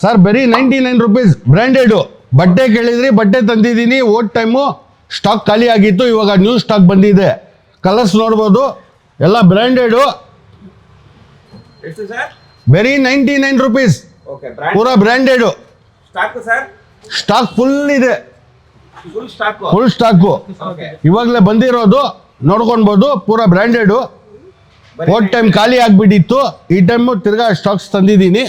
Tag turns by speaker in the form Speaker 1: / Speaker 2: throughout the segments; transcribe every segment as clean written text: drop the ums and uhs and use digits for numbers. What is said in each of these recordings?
Speaker 1: Sir ಬರೀ 99 rupees branded ಬಟ್ಟೆ ಕೇಳಿದ್ರಿ, ಬಟ್ಟೆ ತಂದಿದ್ದೀನಿ. ಓಟ್ ಟೈಮು ಸ್ಟಾಕ್ ಖಾಲಿ ಆಗಿತ್ತು, ಇವಾಗ ನ್ಯೂ ಸ್ಟಾಕ್ ಬಂದಿದೆ. ಕಲರ್ಸ್ ನೋಡ್ಬೋದು, ಎಲ್ಲ ಬ್ರಾಂಡೆಡು. ಬರೀ 99 rupees, ಪೂರಾ ಬ್ರಾಂಡೆಡು. ಸ್ಟಾಕ್ ಫುಲ್ ಇದೆ, ಫುಲ್ ಸ್ಟಾಕು ಇವಾಗಲೇ ಬಂದಿರೋದು, ನೋಡ್ಕೊಳ್ಬೋದು. ಪೂರಾ ಬ್ರಾಂಡೆಡು. ಓಟ್ ಟೈಮ್ ಖಾಲಿ ಆಗಿಬಿಟ್ಟಿತ್ತು, ಈ ಟೈಮು ತಿರ್ಗಾ ಸ್ಟಾಕ್ಸ್ ತಂದಿದ್ದೀನಿ,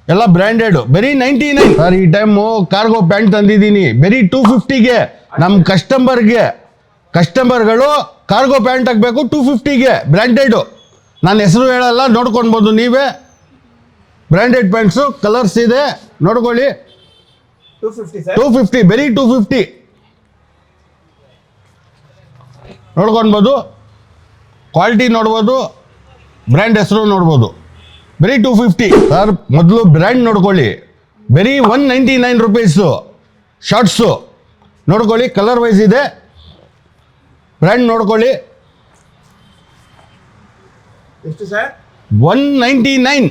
Speaker 1: ಎಲ್ಲ ಬ್ರಾಂಡೆಡು. ಬರೀ 99 ಸರ್. ಈ ಟೈಮು ಕಾರ್ಗೋ ಪ್ಯಾಂಟ್ ತಂದಿದ್ದೀನಿ ಬರೀ 250ಗೆ. ನಮ್ಮ ಕಸ್ಟಮರ್ಗಳು ಕಾರ್ಗೋ ಪ್ಯಾಂಟ್ ಹಾಕಬೇಕು 250ಗೆ, ಬ್ರ್ಯಾಂಡೆಡು. ನಾನು ಹೆಸರು ಹೇಳಲ್ಲ, ನೋಡ್ಕೊಳ್ಬೋದು ನೀವೇ. ಬ್ರ್ಯಾಂಡೆಡ್ ಪ್ಯಾಂಟ್ಸು, ಕಲರ್ಸ್ ಇದೆ, ನೋಡ್ಕೊಳ್ಳಿ. 250 ಬರೀ 250 ನೋಡ್ಕೊಳ್ಬೋದು. ಕ್ವಾಲಿಟಿ ನೋಡ್ಬೋದು, ಬ್ರ್ಯಾಂಡ್ ಹೆಸರು ನೋಡ್ಬೋದು. ಬರೀ 250 ಸರ್. ಮೊದಲು ಬ್ರ್ಯಾಂಡ್ ನೋಡ್ಕೊಳ್ಳಿ. ಬರೀ 199 rupees ಶಾರ್ಟ್ಸು ನೋಡ್ಕೊಳ್ಳಿ, ಕಲರ್ ವೈಸ್ ಇದೆ. ಬ್ರ್ಯಾಂಡ್ ನೋಡ್ಕೊಳ್ಳಿ. 199.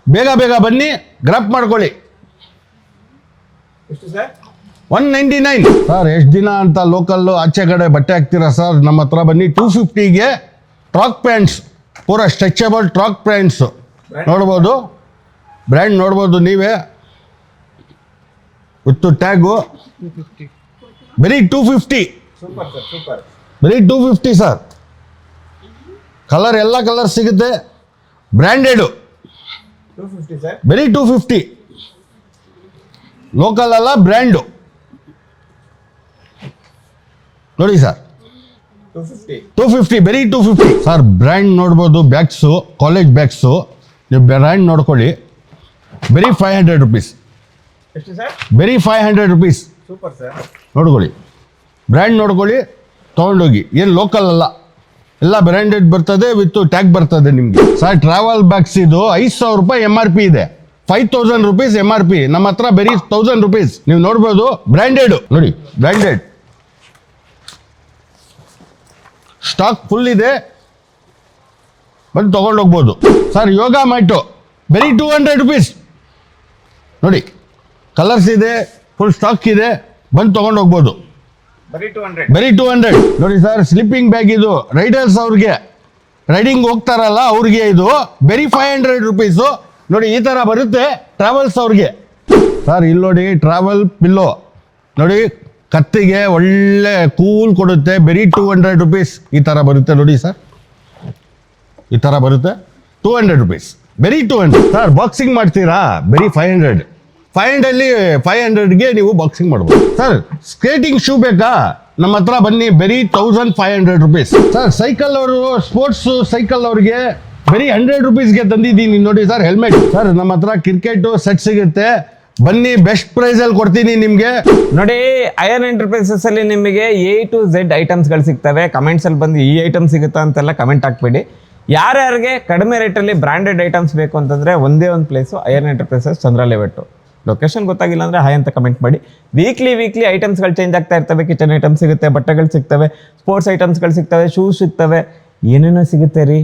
Speaker 1: ಬೇಗ ಬೇಗ ಬನ್ನಿ, ಗ್ರಾಪ್ ಮಾಡ್ಕೊಳ್ಳಿ. 199 ಸರ್. ಎಷ್ಟು ದಿನ ಅಂತ ಲೋಕಲ್ಲು ಆಚೆ ಕಡೆ ಬಟ್ಟೆ ಹಾಕ್ತೀರಾ ಸರ್? ನಮ್ಮ ಹತ್ರ ಬನ್ನಿ. 250ಗೆ ಟ್ರಾಕ್ ಪ್ಯಾಂಟ್ಸ್, ಪೂರಾ ಸ್ಟ್ರೆಚಬಲ್ ಟ್ರಾಕ್ ಪ್ಯಾಂಟ್ಸ್ ನೋಡ್ಬೋದು. ಬ್ರ್ಯಾಂಡ್ ನೋಡ್ಬೋದು ನೀವೇ, ವಿತ್ ಟ್ಯಾಗು. ಬರೀ 250, ಬರೀ 250 ಸರ್. ಕಲರ್ ಎಲ್ಲ ಕಲರ್ ಸಿಗುತ್ತೆ, ಬ್ರ್ಯಾಂಡೆಡು. ಬರೀ 250, ಲೋಕಲ್ ಅಲ್ಲ, ಬ್ರ್ಯಾಂಡು. ನೋಡಿ ಸರ್, 250 ಬರೀ 250 ಸರ್. ಬ್ರ್ಯಾಂಡ್ ನೋಡ್ಬೋದು, ಬ್ಯಾಗ್ಸು, ಕಾಲೇಜ್ ಬ್ಯಾಗ್ಸು. ನೀವು ಬ್ರ್ಯಾಂಡ್ ನೋಡ್ಕೊಳ್ಳಿ. ಬರೀ 500 rupees, ಬರೀ 500 rupees ನೋಡ್ಕೊಳ್ಳಿ. ಬ್ರ್ಯಾಂಡ್ ನೋಡ್ಕೊಳ್ಳಿ, ತೊಗೊಂಡೋಗಿ. ಏನು ಲೋಕಲ್ ಅಲ್ಲ, ಎಲ್ಲ ಬ್ರ್ಯಾಂಡೆಡ್ ಬರ್ತದೆ, ವಿತ್ ಟ್ಯಾಗ್ ಬರ್ತದೆ ನಿಮಗೆ. ಸರ್ ಟ್ರಾವೆಲ್ ಬ್ಯಾಗ್ಸ್ ಇದು 5,000 ರೂಪಾಯಿ MRP ಇದೆ, 5,000 rupees MRP. ನಮ್ಮ ಹತ್ರ ಬರೀ 1,000 rupees. ನೀವು ನೋಡ್ಬೋದು, ಬ್ರ್ಯಾಂಡೆಡು ನೋಡಿ, ಬ್ರ್ಯಾಂಡೆಡ್. ಸ್ಟಾಕ್ ಫುಲ್ ಇದೆ, ಬಂದು ತೊಗೊಂಡೋಗ್ಬೋದು ಸರ್. ಯೋಗ ಮ್ಯಾಟು ಬರೀ 200 rupees ನೋಡಿ, ಕಲರ್ಸ್ ಇದೆ, ಫುಲ್ ಸ್ಟಾಕ್ ಇದೆ, ಬಂದು ತೊಗೊಂಡೋಗ್ಬೋದು. ಬರೀ 200 ನೋಡಿ ಸರ್. ಸ್ಲೀಪಿಂಗ್ ಬ್ಯಾಗ್ ಇದು ರೈಡರ್ಸ್ ಅವ್ರಿಗೆ, ರೈಡಿಂಗ್ ಹೋಗ್ತಾರಲ್ಲ ಅವ್ರಿಗೆ ಇದು. ಬರೀ 500 rupees ನೋಡಿ, ಈ ಥರ ಬರುತ್ತೆ ಟ್ರಾವೆಲ್ಸ್ ಅವ್ರಿಗೆ ಸರ್. ಇಲ್ಲಿ ನೋಡಿ, ಟ್ರಾವೆಲ್ ಪಿಲ್ಲೋ ನೋಡಿ, ಕತ್ತಿಗೆ ಒಳ್ಳೆ ಕೂಲ್ ಕೊಡುತ್ತೆ. ಬರೀ 200 rupees ಈ ಥರ ಬರುತ್ತೆ ನೋಡಿ ಸರ್. ಈ ಥರ ಬರುತ್ತೆ, 200 rupees, ಬರೀ 200 ಸರ್. ಬಾಕ್ಸಿಂಗ್ ಮಾಡ್ತೀರಾ? ಬರೀ 500. 500ಗೆ ನೀವು ಬಾಕ್ಸಿಂಗ್ ಮಾಡ್ಬೋದು ಸರ್. ಸ್ಕೇಟಿಂಗ್ ಶೂ ಬೇಕಾ? ನಮ್ಮ ಹತ್ರ ಬನ್ನಿ, ಬರೀ 1,500 rupees ಸರ್. ಸೈಕಲ್ ಅವರು, ಸ್ಪೋರ್ಟ್ಸ್ ಸೈಕಲ್ ಅವ್ರಿಗೆ ಬರೀ 100 rupeesಗೆ ತಂದಿದ್ದೀನಿ ನೋಡಿ ಸರ್. ಹೆಲ್ಮೆಟ್ ಸರ್, ನಮ್ಮ ಹತ್ರ ಕ್ರಿಕೆಟ್ ಸೆಟ್ ಸಿಗುತ್ತೆ, ಬನ್ನಿ, ಬೆಸ್ಟ್ ಪ್ರೈಸ್ ಅಲ್ಲಿ ಕೊಡ್ತೀನಿ ನಿಮ್ಗೆ.
Speaker 2: ನೋಡಿ, ಅಯನ್ ಎಂಟರ್ಪ್ರೈಸಸ್ ಅಲ್ಲಿ ನಿಮಗೆ A to Z ಐಟಮ್ಸ್ಗಳು ಸಿಗ್ತವೆ. ಕಮೆಂಟ್ಸ್ ಅಲ್ಲಿ ಬಂದು ಈ ಐಟಮ್ ಸಿಗುತ್ತಾ ಅಂತೆಲ್ಲ ಕಮೆಂಟ್ ಹಾಕ್ಬೇಡಿ. ಯಾರ್ಯಾರಿಗೆ ಕಡಿಮೆ ರೇಟಲ್ಲಿ ಬ್ರಾಂಡೆಡ್ ಐಟಮ್ಸ್ ಬೇಕು ಅಂತಂದ್ರೆ ಒಂದೇ ಒಂದು ಪ್ಲೇಸು, ಅಯನ್ ಎಂಟರ್ಪ್ರೈಸಸ್, ಚಂದ್ರ ಲೇಔಟ್. ಲೊಕೇಶನ್ ಗೊತ್ತಾಗಿಲ್ಲ ಅಂದರೆ ಹಾಯ್ ಅಂತ ಕಮೆಂಟ್ ಮಾಡಿ. ವೀಕ್ಲಿ ಐಟಮ್ಸ್ಗಳು ಚೇಂಜ್ ಆಗ್ತಾ ಇರ್ತವೆ. ಕಿಚನ್ ಐಟಮ್ಸ್ ಸಿಗುತ್ತೆ, ಬಟ್ಟೆಗಳು ಸಿಗ್ತವೆ, ಸ್ಪೋರ್ಟ್ಸ್ ಐಟಮ್ಸ್ಗಳು ಸಿಗ್ತವೆ, ಶೂಸ್ ಸಿಗ್ತವೆ, ಏನೇನೋ ಸಿಗುತ್ತೆ ರೀ.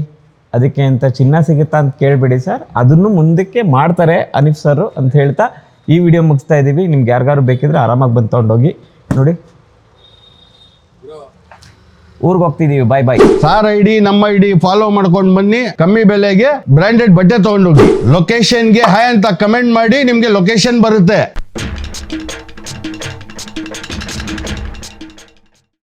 Speaker 2: ಅದಕ್ಕೆ ಅಂತ ಚಿನ್ನ ಸಿಗುತ್ತಾ ಅಂತ ಕೇಳಬೇಡಿ ಸರ್, ಅದನ್ನು ಮುಂದಕ್ಕೆ ಮಾಡ್ತಾರೆ ಅನೀಫ್ ಸರ್ ಅಂತ ಹೇಳ್ತಾ ಈ ವಿಡಿಯೋ ಮುಗಿಸ್ತಾ ಇದ್ದೀವಿ. ನಿಮ್ಗೆ ಯಾರಿಗಾರು ಬೇಕಿದ್ರೆ ಆರಾಮಾಗಿ ಬಂದು ತೊಗೊಂಡೋಗಿ. ನೋಡಿ, ಊರಿಗೆ ಹೋಗ್ತಿದ್ದೀವಿ, ಬಾಯ್.
Speaker 1: ಸಾರ್ ಐಡಿ, ನಮ್ಮ ಐಡಿ ಫಾಲೋ ಮಾಡ್ಕೊಂಡು ಬನ್ನಿ. ಕಮ್ಮಿ ಬೆಲೆಗೆ ಬ್ರಾಂಡೆಡ್ ಬಟ್ಟೆ ತಗೊಂಡೋಗಿ. ಲೊಕೇಶನ್ಗೆ ಹಾಯ್ ಅಂತ ಕಮೆಂಟ್ ಮಾಡಿ, ನಿಮ್ಗೆ ಲೊಕೇಶನ್ ಬರುತ್ತೆ.